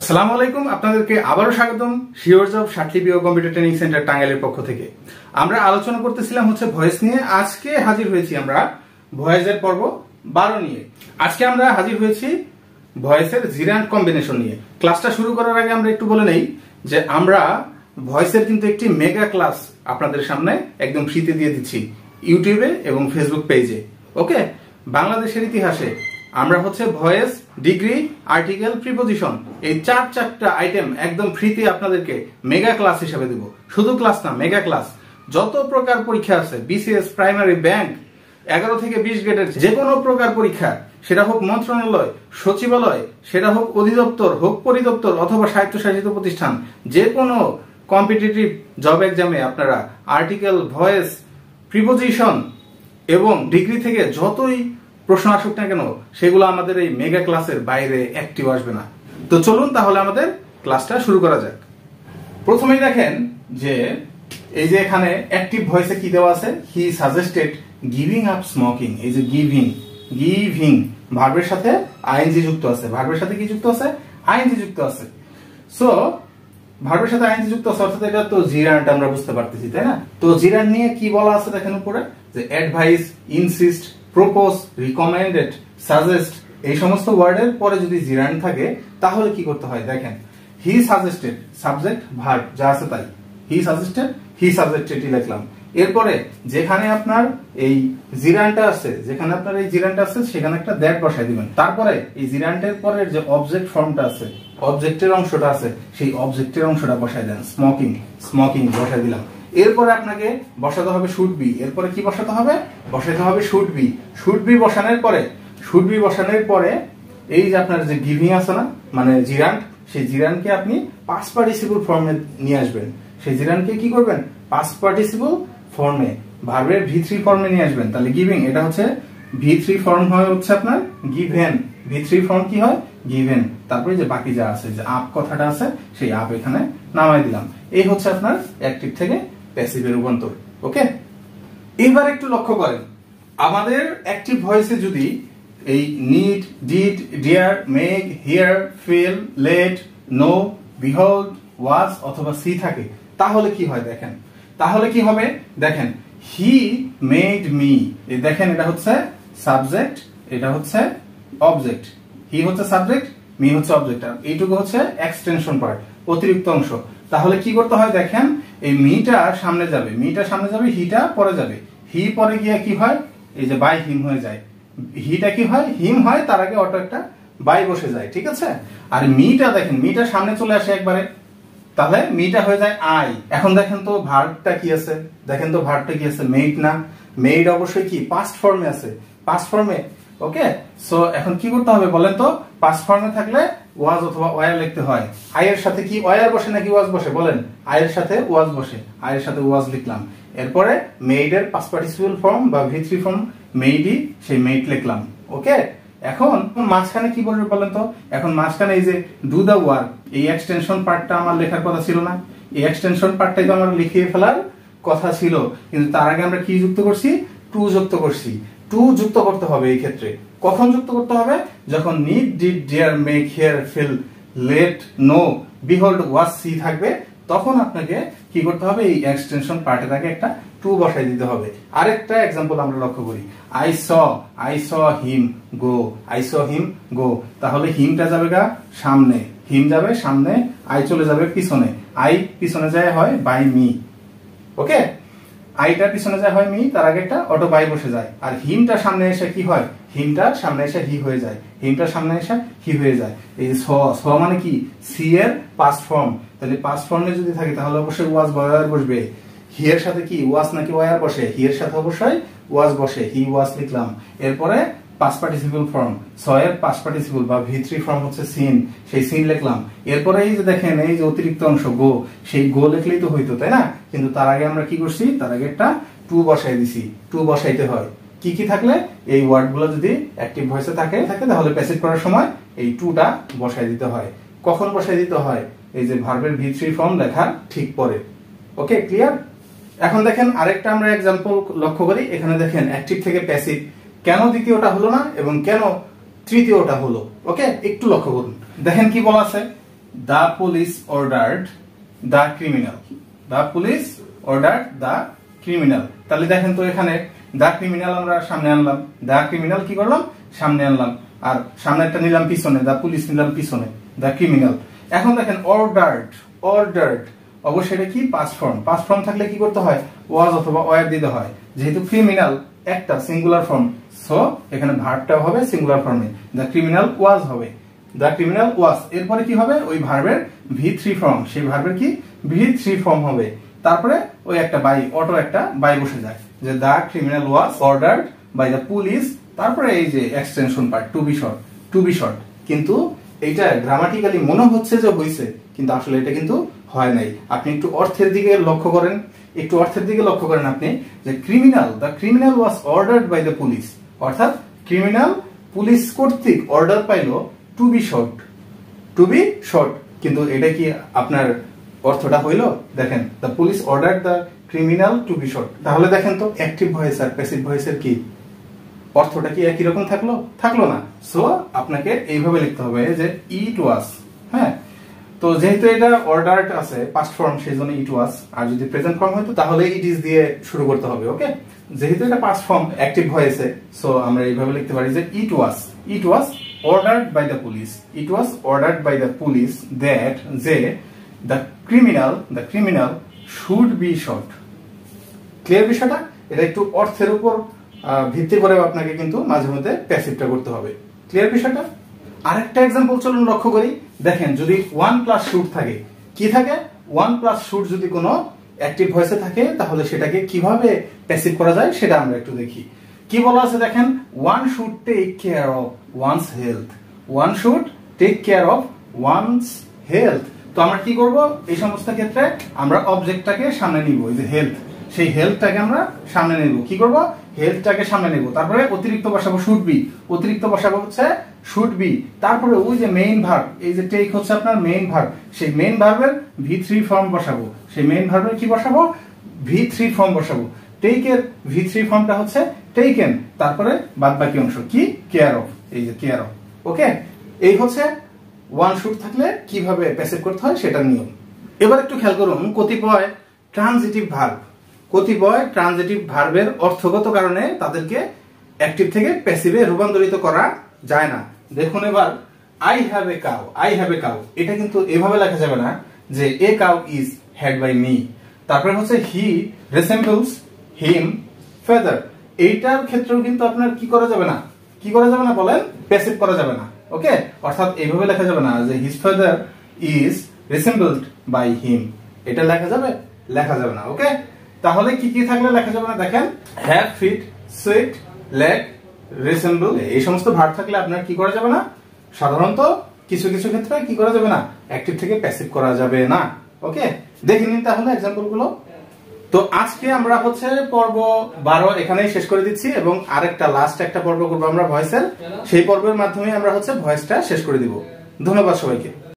আসসালামু আলাইকুম, আপনাদেরকে আবারও স্বাগতম শিওর জব সাটলিপিও কম্পিউটার ট্রেনিং সেন্টার টাঙ্গাইলের পক্ষ থেকে। আমরা আলোচনা করতেছিলাম হচ্ছে ভয়েস নিয়ে। আজকে হাজির হয়েছি আমরা ভয়েসের পর্ব 12 নিয়ে। আজকে আমরা হাজির হয়েছি ভয়েসের জিরান্ড কম্বিনেশন নিয়ে। ক্লাসটা শুরু করার আগে আমরা একটু বলে নেই যে আমরা ভয়েসের কিন্তু একটি মেগা ক্লাস আপনাদের সামনে একদম ফ্রিতে দিয়ে দিচ্ছি ইউটিউবে এবং ফেসবুক পেজে। ওকে, বাংলাদেশের ইতিহাসে আমরা হচ্ছে ভয়েস, ডিগ্রি, আর্টিকেল, প্রিপোজিশন এই চারটা আইটেম একদম ফ্রিতে আপনাদেরকে মেগা ক্লাস হিসেবে দেব। শুধু ক্লাস না, মেগা ক্লাস। যত প্রকার পরীক্ষা আছে, বিসিএস, প্রাইমারি, ব্যাংক, 11 থেকে 20 গ্রেডের যে কোনো প্রকার পরীক্ষা, সেটা হোক মন্ত্রণালয়, সচিবালয়, সেটা হোক অধিদপ্তর, হোক পরিদপ্তর অথবা স্বায়ত্তশাসিত প্রতিষ্ঠান, যে কোনো কম্পিটিটিভ জব এক্সামে আপনারা আর্টিকেল, ভয়েস, প্রিপোজিশন এবং ডিগ্রি থেকে যতই প্রশ্ন আসুক না কেন, সেগুলো আমাদের এই মেগা ক্লাসের বাইরে অ্যাক্টিভ আসবে না। তো চলুন তাহলে আমাদের ক্লাসটা শুরু করা যাক। প্রথমেই দেখেন যে এই যে এখানে অ্যাক্টিভ ভয়েসে কি দেওয়া আছে, he suggested giving up smoking. এই যে গিভিং ভার্বের সাথে আইএনজি যুক্ত আছে। ভার্বের সাথে কি যুক্ত আছে? আইএনজি যুক্ত আছে। সো ভার্বের সাথে আইএনজি যুক্ত আছে, অর্থাৎ এটা তো জিরান্ড আমরা বুঝতে পারতেছি, তাই না? তো জিরান্ড নিয়ে কি বলা আছে দেখেন উপরে, যে advice, insist, propose, recommended, suggest এই সমস্ত ওয়ার্ডের পরে যদি জিরান্ড থাকে তাহলে কি করতে হয় দেখেন। হি সাজেস্টেড, সাবজেক্ট ভার্ব যা আছে তাই, হি সাজেস্টেড লিখলাম। এরপরে যেখানে আপনার এই জিরান্ডটা আছে, সেখানে একটা দ্যাট বসাই দিবেন। তারপরে এই জিরান্ডের পরের যে অবজেক্ট ফর্মটা আছে, অবজেক্টের অংশটা আছে, সেই অবজেক্টের অংশটা বসাই দেন। স্মোকিং বসাই দিলাম। এরপরে আপনাকে বসাতে হবে শুড বি। এরপরে কি বসাতে হবে? বসাতে হবে শুড বি বসানোর পরে এই যে আপনার যে গিভিং আছে না, মানে জিরান্ড, সেই জিরান্ডকে আপনি পাস্ট পার্টিসিপল ফর্মে নিয়ে আসবেন। সেই জিরান্ডকে কি করবেন? পাস্ট পার্টিসিপল ফর্মে, ভার্বের ভি3 ফর্মে নিয়ে আসবেন। তাহলে গিভিং, এটা হচ্ছে ভি3 ফর্ম হয় হচ্ছে আপনার গিভেন। ভি3 ফর্ম কি হয়? গিভেন। তারপরে যে বাকি যা আছে, যে আপ কথাটা আছে, সেই আপ এখানে নামাই দিলাম। এই হচ্ছে আপনার অ্যাক্টিভ থেকে প্যাসিভে রূপান্তর। ওকে, এবার একটু লক্ষ্য করেন, আমাদের অ্যাক্টিভ ভয়েসে যদি এই need, did, dare, make, hear, feel, let, know, behold, was অথবা সি থাকে, তাহলে কি হয় দেখেন। তাহলে কি হবে দেখেন, হি মেড মি। দেখেন, এটা হচ্ছে সাবজেক্ট, এটা হচ্ছে অবজেক্ট। হি হচ্ছে সাবজেক্ট, মি হচ্ছে অবজেক্ট, আর এইটুকু হচ্ছে এক্সটেনশন পার্ট, অতিরিক্ত অংশ। তাহলে কি করতে হয় দেখেন, এই মিটা সামনে যাবে, হিটা পরে যাবে। হি পরে গিয়ে কি হয়? এই যে বাই হিম হয়ে যায়। হিটা কি হয়? হিম হয়, তার আগে অটো একটা বাই বসে যায়, ঠিক আছে? আর মিটা দেখেন, মিটা সামনে চলে আসে একবারে, তাহলে মিটা হয়ে যায় আই। এখন দেখেন তো ভার্বটা কি আছে, মেড না? মেড অবশ্যই কি পাস্ট ফর্মে আছে, পাস্ট ফর্মে। ওকে, সো এখন কি করতে হবে বলেন তো? পাস্ট ফর্মে থাকলে ওয়াজ অথবা ওয়ার লিখতে হয়। আই এর সাথে কি ওয়ার বসে নাকি ওয়াজ বসে বলেন? আই এর সাথে ওয়াজ বসে, আই এর সাথে ওয়াজ লিখলাম। এরপরে মেড এর পাস্ট পার্টিসিপল ফর্ম বা ভি3 ফর্ম মেডই, সেই মেড লিখলাম। ওকে, এখন মাঝখানে কি বলবে বলেন তো? এখন মাঝখানে এই যে ডু দা ওয়ার্ক, এই এক্সটেনশন পার্টটা আমার লেখার কথা ছিল না? এই এক্সটেনশন পার্টটাই তো আমার লিখিয়ে ফেলার কথা ছিল, কিন্তু তার আগে আমরা কি যুক্ত করছি? টু যুক্ত করছি। টু যুক্ত করতে হবে এই ক্ষেত্রে। কখন যুক্ত করতে হবে? যখন need, did, dare, make, hear, feel, let, know, behold, watch, see থাকবে, তখন আপনাকে কি করতে হবে? এই এক্সটেনশন পার্টের আগে একটা টু বসাই দিতে হবে। আরেকটা এক্সাম্পল আমরা লক্ষ্য করি, আই স হিম গো। তাহলে হিমটা যাবে সামনে, হিম যাবে সামনে, আই চলে যাবে পিছনে। আই পিছনে যায় হয় বাই মি। ওকে, আইটা পিছনে যায় হয় মি, তার আগে একটা অটো বাই বসে যায়। আর হিমটা সামনে এসে কি হয়? হিমটা সামনে এসে হি হয়ে যায়। এই স মানে কি? সি এর পাস্ট ফর্ম। তাহলে পাস্ট ফর্মে যদি থাকে তাহলে অবশ্যই ওয়াজ ওয়ার বসবে। হি এর সাথে কি ওয়াজ নাকি ওয়ার বসে? হি এর সাথে অবশ্যই ওয়াজ বসে, হি ওয়াজ লিখলাম। এরপরে পাস্ট পার্টিসিপল ফর্ম, স এর পাস্ট পার্টিসিপল বা ভি3 ফর্ম হচ্ছে সিন, সেই সিন লিখলাম। এরপরে এই যে দেখেন, এই যে অতিরিক্ত অংশ গো, সেই গো লিখলেই তো হইতো, তাই না? কিন্তু তার আগে আমরা কি করছি? তার আগে একটা টু বসাই দিছি। টু বসাইতে হয় কি থাকলে, এই ওয়ার্ডগুলো যদি অ্যাক্টিভ ভয়েসে থাকে তাহলে প্যাসিভ করার সময় এই টুটা বসাই দিতে হয়। কখন বসাই দিতে হয়? এই যে ভার্বের ভি3 ফর্ম লেখার ঠিক পরে। ওকে, ক্লিয়ার? এখন দেখেন আরেকটা আমরা এক্সাম্পল লক্ষ্য করি। এখানে দেখেন অ্যাক্টিভ থেকে প্যাসিভ, কেন দ্বিতীয়টা হলো না এবং কেন তৃতীয়টা হলো। ওকে, একটু লক্ষ্য করুন। দেখেন কি বলা আছে, the police ordered the criminal, the police ordered the criminal. তাহলে দেখেন তো এখানে দ্য ক্রিমিনাল আমরা সামনে আনলাম, দ্য ক্রিমিনাল কি করলাম সামনে আনলাম, আর সামনেরটা নিলাম পিছনে, দ্য পুলিশ নিলাম পিছনে, দ্য ক্রিমিনাল। এখন দেখেন অর্ডার্ড, অর্ডার্ড অবশ্যই এটা কি পাস্ট ফর্ম, পাস্ট ফর্ম থাকলে কি করতে হয় ওয়াজ অথবা ওয়ার দিতে হয়, যেহেতু ক্রিমিনাল একটা সিঙ্গুলার ফর্ম, সো এখানে ভার্বটাও হবে সিঙ্গুলার ফর্মে, দ্য ক্রিমিনাল ওয়াজ হবে, দ্য ক্রিমিনাল ওয়াজ। এরপরে কি হবে ওই ভার্বের V3 ফর্ম, সেই ভার্বের কি V3 ফর্ম হবে, তারপরে ওই একটা বাই, অটো একটা বাই বসে যায়, যে the criminal was ordered by the police, তারপরে এই যে extension part to be shot, to be shot. কিন্তু এইটা গ্রামাটিক্যালি মনে হচ্ছে যে হইছে, কিন্তু আসলে এটা কিন্তু হয় নাই। আপনি একটু অর্থের দিকে লক্ষ্য করেন, একটু অর্থের দিকে লক্ষ্য করেন আপনি, যে criminal, the criminal was ordered by the police, অর্থাৎ ক্রিমিনাল পুলিশ কর্তৃক অর্ডার পাইলো to be shot, to be shot, কিন্তু এটা কি আপনার অর্থটা হইলো? দেখেন the police ordered the criminal to be shot. তাহলে দেখেন তো অ্যাক্টিভ ভয়েস আর প্যাসিভ ভয়েসের কি অর্থটা কি একই রকম থাকলো? থাকলো না। সো আপনাকে এইভাবে লিখতে হবে যে ইট ওয়াজ। হ্যাঁ, তো যেহেতু এটা অর্ডার্ড আছে পাস্ট ফর্ম, সেই জন্য ইট ওয়াজ, আর যদি প্রেজেন্ট ফর্ম হতো তাহলে ইট ইজ দিয়ে শুরু করতে হবে। ওকে, যেহেতু এটা পাস্ট ফর্ম অ্যাক্টিভ ভয়েসে, সো আমরা এইভাবে লিখতে পারি যে ইট ওয়াজ, ইট ওয়াজ ordered by the police, it was ordered by the police that the criminal should be shot. Clear বিষয়টা? এটা একটু অর্থের উপর ভিত্তি করে আপনাকে কিন্তু মাঝে মধ্যে প্যাসিভটা করতে হবে। ক্লিয়ার বিষয়টা? আরেকটা एग्जांपल চলুন লক্ষ্য করি। দেখেন যদি ওয়ান প্লাস শুড থাকে, কি থাকে ওয়ান প্লাস শুড যদি কোনো অ্যাক্টিভ ভয়েসে থাকে, তাহলে সেটাকে কিভাবে প্যাসিভ করা যায় সেটা আমরা একটু দেখি। কি বলা আছে দেখেন, one should take care of one's health, one should take care of one's health. তো আমরা কি করব এই সমস্ত ক্ষেত্রে, আমরা অবজেক্টটাকে সামনে নিব, এই যে হেলথ, সেই হেলথটাকে আমরা সামনে নেব। কি করব হেলথটাকে সামনে নেব, তারপরে অতিরিক্ত বসাবো শুড বি, অতিরিক্ত বসাবো হচ্ছে শুড বি, তারপরে ওই যে মেইন ভার্ব, এই যে টেক হচ্ছে আপনার মেইন ভার্ব, সেই মেইন ভার্বের V3 ফর্ম বসাবো, সেই মেইন ভার্বের কি বসাবো V3 ফর্ম বসাবো। টেকের V3 ফর্মটা হচ্ছে টেকেন, তারপরে বাদ বাকি অংশ কি কেয়ার অফ, এই যে কেয়ার অফ। ওকে, এই হচ্ছে ওয়ান শুড থাকলে কিভাবে প্যাসিভ করতে হয় সেটার নিয়ম। এবার একটু খেয়াল করুন কতিপয় ট্রানজিটিভ ভার্ব, কতিপয় ট্রানজিটিভ ভার্বের অর্থগত কারণে তাদেরকে অ্যাক্টিভ থেকে প্যাসিভে রূপান্তরিত করা যায় না। দেখুন এবার I have a cow, I have a cow, এটা কিন্তু এভাবে লেখা যাবে না যে a cow is had by me. তারপরে হচ্ছে হি রিসেম্বলস হিম ফেদার, এইটার ক্ষেত্রেও কিন্তু আপনার কি করা যাবে না, কি করা যাবে না বলেন, প্যাসিভ করা যাবে না। ওকে, অর্থাৎ এইভাবে লেখা যাবে না যে his father is resembled by him, এটা লেখা যাবে, লেখা যাবে না। ওকে, তাহলে কি কি থাকলে লেখা যাবে না দেখেন, have, fit, sweet, leg, resemble, এই সমস্ত ভার্ব থাকলে আপনার কি করা যাবে না, সাধারণত কিছু কিছু ক্ষেত্রে কি করা যাবে না, অ্যাক্টিভ থেকে প্যাসিভ করা যাবে না। ওকে, দেখে নিন তাহলে एग्जांपल গুলো। তো আজকে আমরা হচ্ছে পর্ব 12 এখানেই শেষ করে দিচ্ছি, এবং আরেকটা লাস্ট একটা পর্ব করব আমরা ভয়েসের, সেই পর্বের মাধ্যমে আমরা হচ্ছে ভয়েসটা শেষ করে দিব। ধন্যবাদ সবাইকে।